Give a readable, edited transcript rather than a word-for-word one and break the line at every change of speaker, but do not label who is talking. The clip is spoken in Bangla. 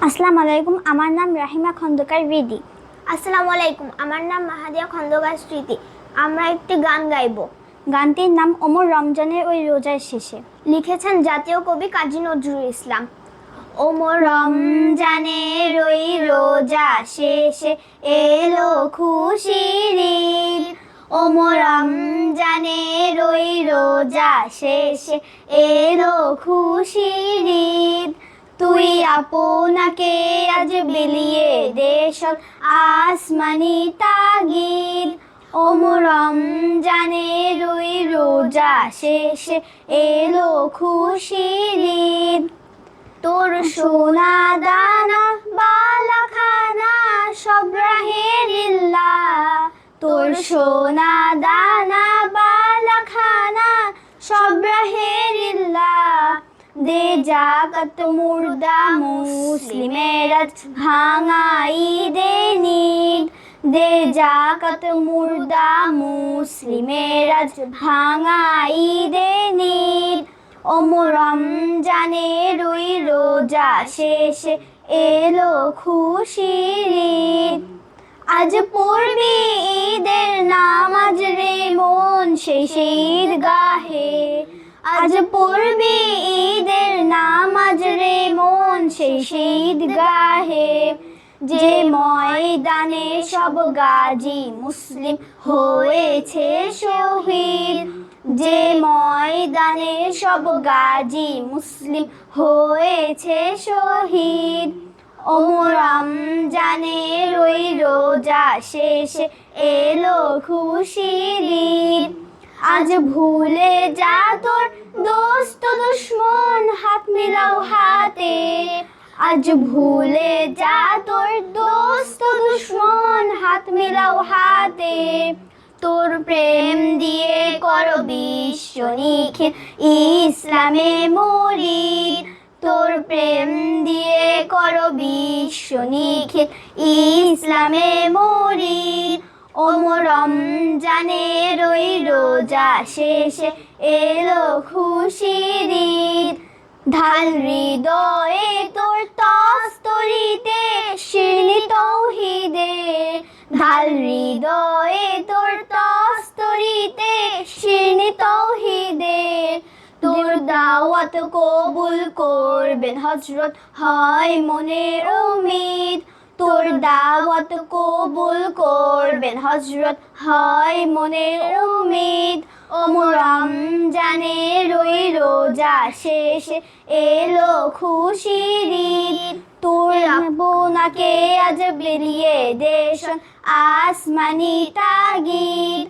আসসালামু আলাইকুম, আমার নাম রাহিমা খন্দকার রিদি।
আসসালামু আলাইকুম, আমার নাম মাহাদিয়া খন্দকার স্মৃতি। আমরা একটি গান গাইব।
গানটির নাম ওমর রমজানের ওই রোজার শেষে।
লিখেছেন জাতীয় কবি কাজী নজরুল ইসলাম। ওমর রমজানের ওই রোজা শেষে এলো খুশির ঈদ। ওমর রমজানের ওই রোজা শেষে এলো খুশির ঈদ। তুই আপনাকে আজ বিলিয়ে দেশত আসমানি তাগিদ। ওমর রমজানের ওই রোজা শেষে এলো খুশির ঈদ। তোর সোনা দানা বালাখানা সব রাহেলিল্লাহ। তোর সোনা দানা বালাখানা সব রাহেলিল্লাহ। দে জাকাত মুর্দা মুসলিমের আজ ভাঙা ঈদের ঈদ। দে জাকাত মুর্দা মুসলিমের আজ ভাঙা ঈদের ঈদ। ওমর রমজানের ওই রোজা শেষে এলো খুশির ঈদ। আজ পড়বি ঈদের নামাজ রে মন সেই ঈদগাহে। আজ পড়বি ঈদের নামাজ রে মন সেই ঈদগাহে। যে ময়দানে সব গাজী মুসলিম হয়েছে শহীদ। যে ময়দানে সব গাজী মুসলিম হয়েছে শহীদ। ওমর রমজানের ওই রোজা শেষে এলো খুশির ঈদ। আজ ভুলে যা তোর দোস্ত দুশ্মন হাত মিলাও হাতে। আজ ভুলে যা তোর দোস্ত দুশ্মন হাত মিলাও হাতে। তোর প্রেম দিয়ে কর বিশ্ব নিখিল ইসলামে মরিদ। তোর প্রেম দিয়ে কর বিশ্ব নিখিল ইসলামে মরিদ। ওমর রমজানের ওই রোজা শেষে এলো খুশির ঈদ। ঢাল হৃদয়ে তোর তস্তরিতে শিরনি তৌহিদের। ঢাল হৃদয়ে তোর তস্তরিতে শিরনি তৌহিদের। তোর দাওয়াত কবুল করবেন হযরত হয় মনের উম্মীদ। তোর দাওয়াত কবুল করবেন হযরত হয় মনের উম্মীদ। ওমর রমজানের ওই রোজা শেষে এলো খুশির ঈদ। তোর বোনাকে আজ বেরিয়ে দেশন আসমানি তাগিদ।